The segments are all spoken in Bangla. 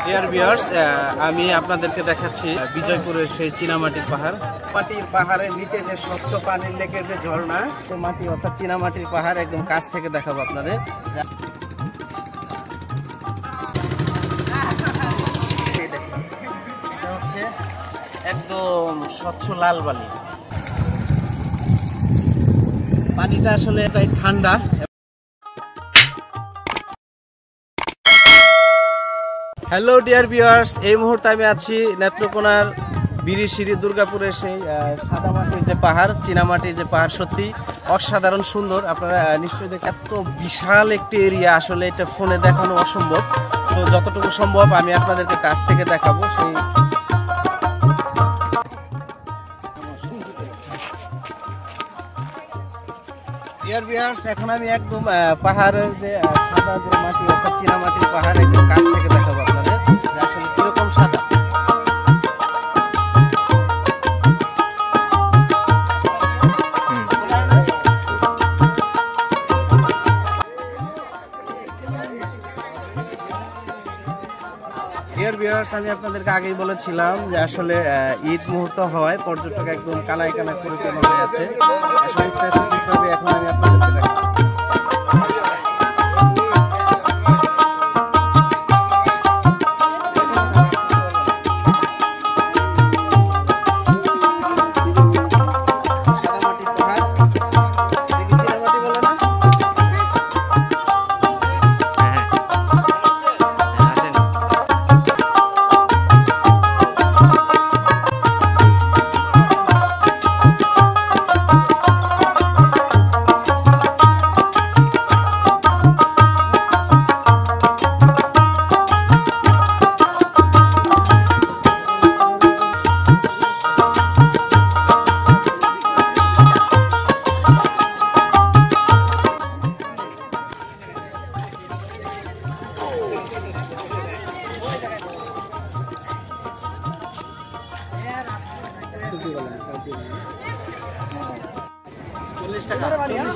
ডিয়ার ভিউয়ার্স, আমি আপনাদেরকে দেখাচ্ছি বিজয়পুরের সেই চীনামাটির পাহাড়। মাটির পাহাড়ের নিচে যে স্বচ্ছ পানির লেকের যে ঝর্ণা, মাটি অর্থাৎ চীনামাটির পাহাড় একদম কাছ থেকে দেখাবো আপনাদের। এটা হচ্ছে একদম স্বচ্ছ লাল বালি। পানিটা আসলে এটাই ঠান্ডা। হ্যালো ডিয়ার ভিউয়ার্স, এই মুহূর্তে আমি আছি নেত্রকোনার বিরিশিরি দুর্গাপুরের সেই সাদামাটির যে পাহাড়, চীনামাটির যে পাহাড়, সত্যি অসাধারণ সুন্দর। আপনারা নিশ্চয়ই দেখেন, এত বিশাল একটি এরিয়া, আসলে এটা ফোনে দেখানো অসম্ভব। তো যতটুকু সম্ভব আমি আপনাদেরকে কাছ থেকে দেখাবো। সেই ডিয়ার ভিউয়ার্স, এখন আমি একদম পাহাড়ের যে সাদা যে মাটি অর্থাৎ চীনামাটির পাহাড় একদম কাছ থেকে দেখাবো আপনাদের, যে আসলে কিরকম সাদা। ডিয়ার ভিউয়ার্স, আমি আপনাদেরকে আগেই বলেছিলাম যে আসলে ঈদ মুহূর্ত হয়, পর্যটক একদম কানায় কানায় পরিপূর্ণ হয়ে আছে। আসলে স্পেসিফিকভাবে এখন আমি আপনাদেরকে দেখাবো।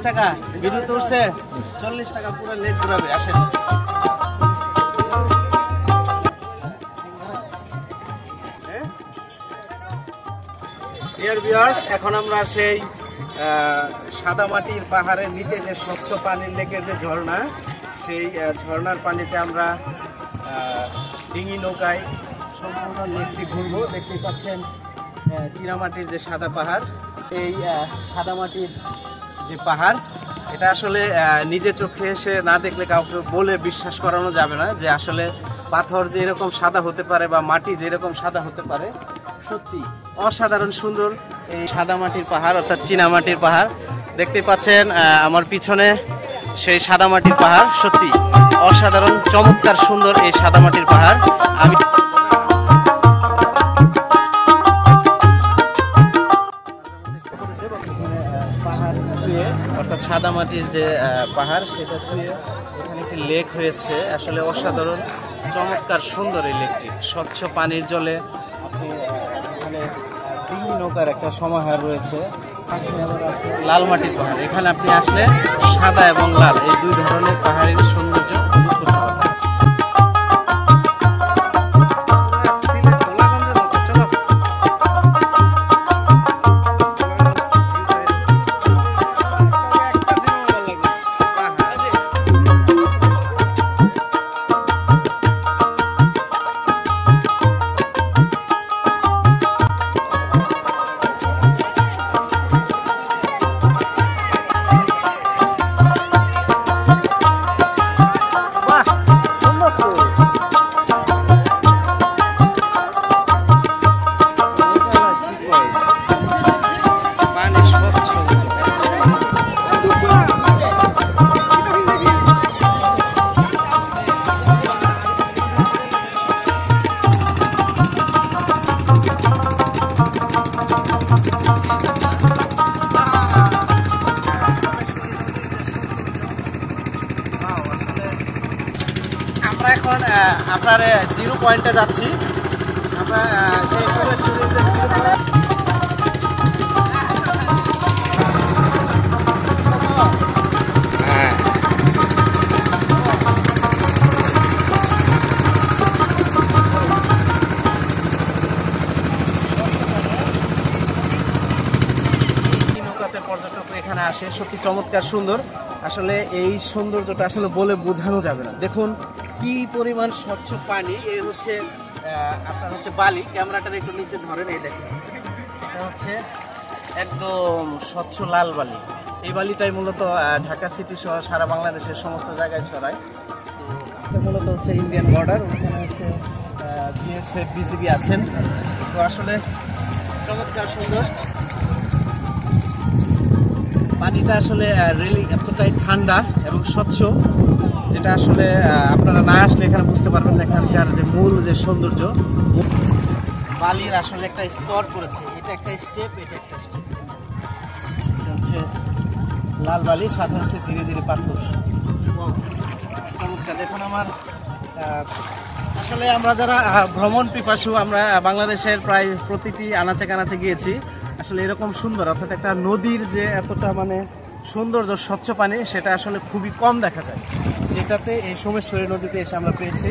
টাকা ভিডিও তো উঠছে, 40 টাকা পুরো লেট ঘুরাবে। আসেন ডিয়ার ভিউয়ার্স, এখন আমরা সেই সাদামাটির পাহাড়ের নিচে যে স্বচ্ছ পানির লেকের যে ঝর্ণা, সেই ঝর্ণার পানিতে আমরা ডিঙি নৌকায় সম্পূর্ণ লেকটি ঘুরবো। দেখতেই পাচ্ছেন চীনামাটির যে সাদা পাহাড়, এই সাদামাটির যে পাহাড়, এটা আসলে নিজে চোখে এসে না দেখলে কাউকে বলে বিশ্বাস করানো যাবে না যে আসলে পাথর যে এরকম সাদা হতে পারে বা মাটি যে এরকম সাদা হতে পারে। সত্যি অসাধারণ সুন্দর এই সাদামাটির পাহাড় অর্থাৎ চীনামাটির পাহাড়। দেখতে পাচ্ছেন আমার পিছনে সেই সাদামাটির পাহাড়, সত্যি অসাধারণ চমৎকার সুন্দর এই সাদামাটির পাহাড়। আমি অর্থাৎ সাদামাটির যে পাহাড়, সেটা দিয়ে এখানে একটি লেক হয়েছে। আসলে অসাধারণ চমৎকার সুন্দর এই লেকটি, স্বচ্ছ পানির জলে আপনি এখানে ডিঙি নৌকার একটা সমাহার রয়েছে। লাল মাটির পাহাড়, এখানে আপনি আসলে সাদা এবং লাল এই দুই ধরনের পাহাড়ের সৌন্দর্য উপভোগ করতে পারবেন। আমরা এখন আপনার জিরো পয়েন্টে যাচ্ছি। আমরা সেই বাংলাদেশে, সত্যি চমৎকার সুন্দর। আসলে এই সৌন্দর্যটা আসলে বলে বোঝানো যাবে না। দেখুন কি পরিমাণ স্বচ্ছ পানি। এই হচ্ছে আপনার হচ্ছে বালি, ক্যামেরাটার একটু নিচে ধরেন, এই দেখুন এটা হচ্ছে একদম স্বচ্ছ লাল বালি। এই বালিটাই মূলত ঢাকা সিটি সহ সারা বাংলাদেশের সমস্ত জায়গায় ছড়ায়। তো এটা মূলত হচ্ছে ইন্ডিয়ান বর্ডার, ওখানে হচ্ছে বিএসএফ বিজিবি আছেন। তো আসলে চমৎকার সুন্দর পানিটা, আসলে রিয়েলি এতটাই ঠান্ডা এবং স্বচ্ছ, যেটা আসলে আপনারা না আসলে এখানে বুঝতে পারবেন না এখানকার যে মূল যে সৌন্দর্য। বালির আসলে একটা স্তর করেছে, এটা একটা স্টেপ, এটা একটা স্টেপ। এটা হচ্ছে লাল বালি, সাথে হচ্ছে ধীরে ধীরে পাথর। চমৎকার। দেখুন আমার আসলে আমরা যারা ভ্রমণ পিপাসু, আমরা বাংলাদেশের প্রায় প্রতিটি আনাচে কানাচে গিয়েছি। আসলে এরকম সুন্দর, অর্থাৎ একটা নদীর যে এতটা মানে সৌন্দর্য, স্বচ্ছ পানি, সেটা আসলে খুবই কম দেখা যায়, যেটাতে এই সোমেশ্বরী নদীতে এসে আমরা পেয়েছি।